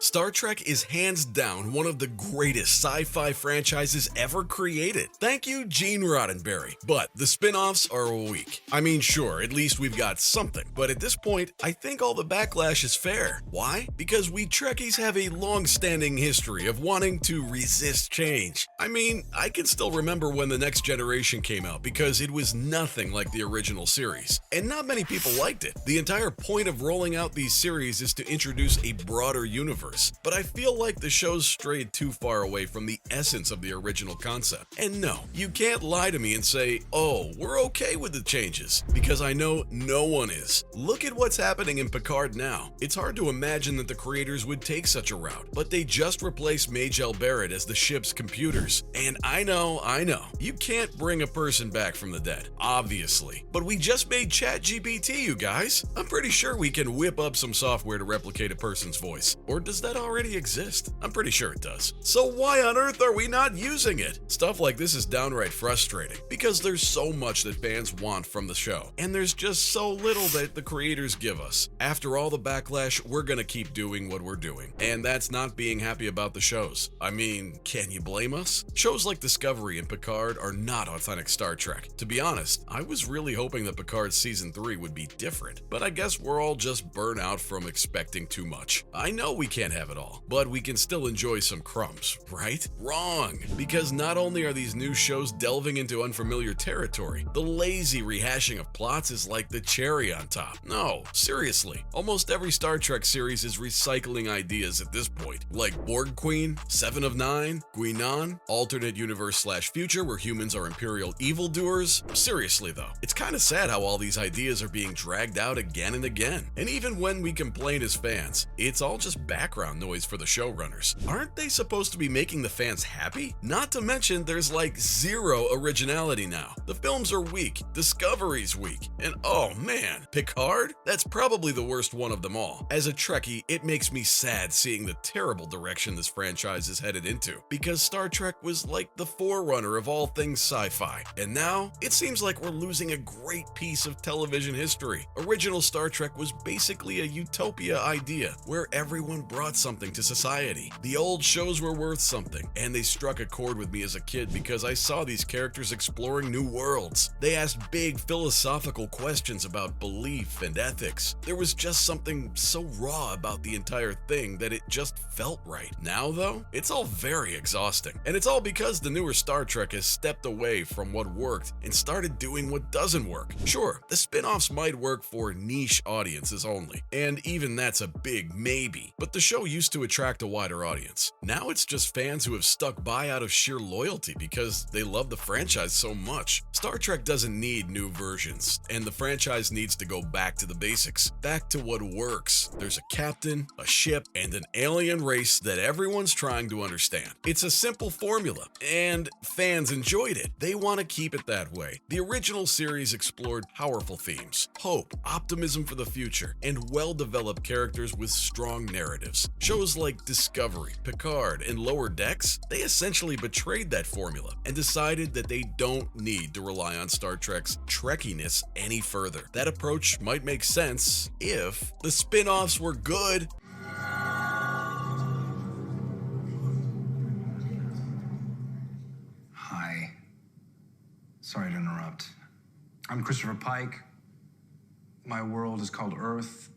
Star Trek is hands down one of the greatest sci-fi franchises ever created. Thank you, Gene Roddenberry. But the spin-offs are weak. I mean, sure, at least we've got something. But at this point, I think all the backlash is fair. Why? Because we Trekkies have a long-standing history of wanting to resist change. I mean, I can still remember when The Next Generation came out because it was nothing like the original series. And not many people liked it. The entire point of rolling out these series is to introduce a broader universe. But I feel like the shows strayed too far away from the essence of the original concept. And no, you can't lie to me and say, oh, we're okay with the changes, because I know no one is. Look at what's happening in Picard now. It's hard to imagine that the creators would take such a route, but they just replaced Majel Barrett as the ship's computers. And I know, you can't bring a person back from the dead, obviously. But we just made ChatGPT, you guys. I'm pretty sure we can whip up some software to replicate a person's voice. Or does that already exist? I'm pretty sure it does. So why on earth are we not using it? Stuff like this is downright frustrating, because there's so much that fans want from the show, and there's just so little that the creators give us. After all the backlash, we're gonna keep doing what we're doing, and that's not being happy about the shows. I mean, can you blame us? Shows like Discovery and Picard are not authentic Star Trek. To be honest, I was really hoping that Picard Season 3 would be different, but I guess we're all just burnt out from expecting too much. I know we can't have it all, but we can still enjoy some crumbs, right? Wrong! Because not only are these new shows delving into unfamiliar territory, the lazy rehashing of plots is like the cherry on top. No, seriously, almost every Star Trek series is recycling ideas at this point, like Borg Queen, Seven of Nine, Guinan, alternate universe/future where humans are Imperial evildoers. Seriously though, it's kinda sad how all these ideas are being dragged out again and again. And even when we complain as fans, it's all just background noise for the showrunners. Aren't they supposed to be making the fans happy? Not to mention there's like zero originality now. The films are weak, Discovery's weak, and oh man, Picard? That's probably the worst one of them all. As a Trekkie, it makes me sad seeing the terrible direction this franchise is headed into, because Star Trek was like the forerunner of all things sci-fi, and now it seems like we're losing a great piece of television history. Original Star Trek was basically a utopia idea where everyone brought something to society. The old shows were worth something, and they struck a chord with me as a kid because I saw these characters exploring new worlds. They asked big philosophical questions about belief and ethics. There was just something so raw about the entire thing that it just felt right. Now though, it's all very exhausting, and it's all because the newer Star Trek has stepped away from what worked and started doing what doesn't work. Sure, the spin-offs might work for niche audiences only, and even that's a big maybe, but the show used to attract a wider audience. Now it's just fans who have stuck by out of sheer loyalty because they love the franchise so much. Star Trek doesn't need new versions, and the franchise needs to go back to the basics, back to what works. There's a captain, a ship, and an alien race that everyone's trying to understand. It's a simple formula, and fans enjoyed it. They want to keep it that way. The original series explored powerful themes, hope, optimism for the future, and well-developed characters with strong narratives. Shows like Discovery, Picard, and Lower Decks, they essentially betrayed that formula and decided that they don't need to rely on Star Trek's Trekkiness any further. That approach might make sense if the spin-offs were good. Hi. Sorry to interrupt. I'm Christopher Pike. My world is called Earth.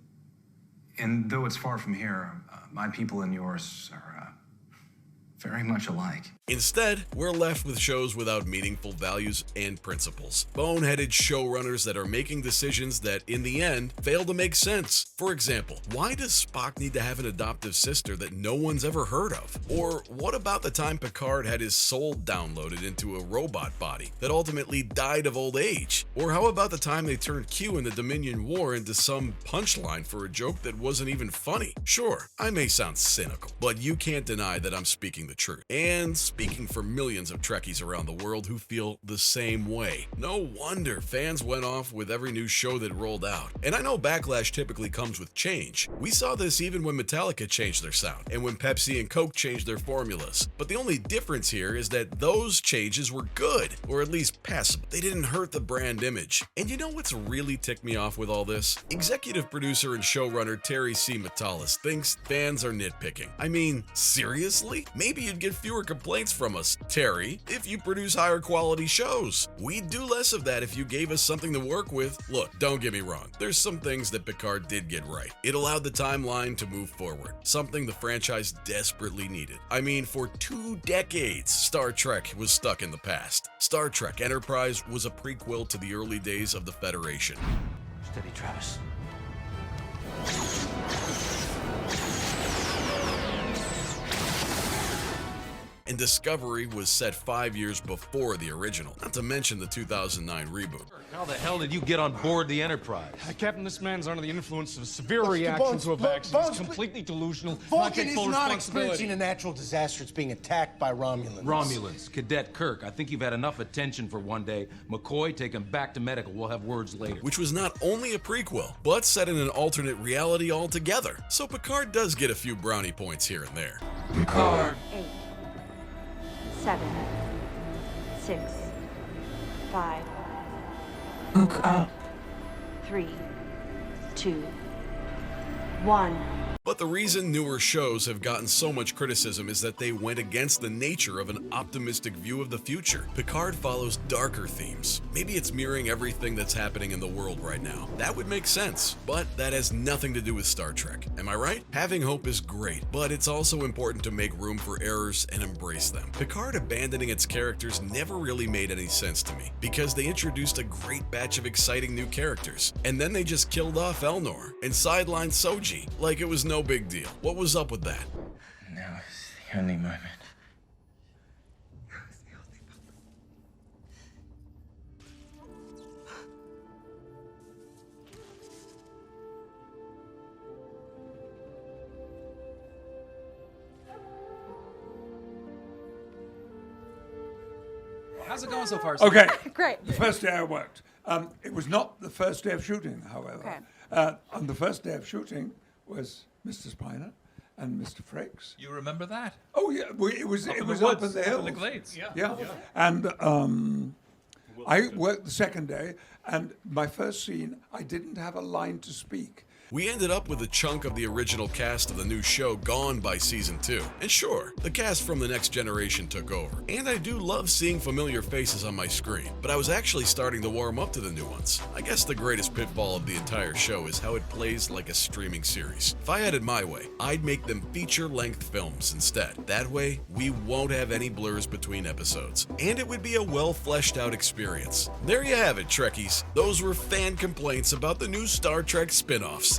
And though it's far from here, my people and yours are very much alike. Instead, we're left with shows without meaningful values and principles. Boneheaded showrunners that are making decisions that, in the end, fail to make sense. For example, why does Spock need to have an adoptive sister that no one's ever heard of? Or what about the time Picard had his soul downloaded into a robot body that ultimately died of old age? Or how about the time they turned Q in the Dominion War into some punchline for a joke that wasn't even funny? Sure, I may sound cynical, but you can't deny that I'm speaking the truth. And speaking for millions of Trekkies around the world who feel the same way. No wonder fans went off with every new show that rolled out. And I know backlash typically comes with change. We saw this even when Metallica changed their sound, and when Pepsi and Coke changed their formulas. But the only difference here is that those changes were good, or at least passable. They didn't hurt the brand image. And you know what's really ticked me off with all this? Executive producer and showrunner Terry C. Metalis thinks fans are nitpicking. I mean, seriously? Maybe you'd get fewer complaints from us, Terry, if you produce higher quality shows. We'd do less of that if you gave us something to work with. Look, don't get me wrong. There's some things that Picard did get right. It allowed the timeline to move forward, something the franchise desperately needed. I mean, for 2 decades, Star Trek was stuck in the past. Star Trek Enterprise was a prequel to the early days of the Federation. Steady, Travis. And Discovery was set 5 years before the original, not to mention the 2009 reboot. How the hell did you get on board the Enterprise? Captain, this man's under the influence of a severe reaction to a vaccine. He's completely delusional. Vulcan is not experiencing a natural disaster. It's being attacked by Romulans. Romulans, Cadet Kirk. I think you've had enough attention for one day. McCoy, take him back to medical. We'll have words later. Which was not only a prequel, but set in an alternate reality altogether. So Picard does get a few brownie points here and there. Picard. 8, 7, 6, 5, Look up. 3, 2, 1. But the reason newer shows have gotten so much criticism is that they went against the nature of an optimistic view of the future. Picard follows darker themes. Maybe it's mirroring everything that's happening in the world right now. That would make sense, but that has nothing to do with Star Trek. Am I right? Having hope is great, but it's also important to make room for errors and embrace them. Picard abandoning its characters never really made any sense to me, because they introduced a great batch of exciting new characters, and then they just killed off Elnor and sidelined Soji like it was no big deal. What was up with that? Now is the only moment. How's it going so far? Okay. Great. The first day I worked. It was not the first day of shooting, however. Okay. On the first day of shooting was Mr. Spiner and Mr. Frakes. You remember that? Oh yeah, it was in up the in woods, the up hills. in the glades. Yeah. And I worked the second day, and my first scene, I didn't have a line to speak. We ended up with a chunk of the original cast of the new show gone by season 2. And sure, the cast from The Next Generation took over. And I do love seeing familiar faces on my screen, but I was actually starting to warm up to the new ones. I guess the greatest pitfall of the entire show is how it plays like a streaming series. If I had it my way, I'd make them feature-length films instead. That way, we won't have any blurs between episodes. And it would be a well-fleshed-out experience. There you have it, Trekkies. Those were fan complaints about the new Star Trek spin-offs.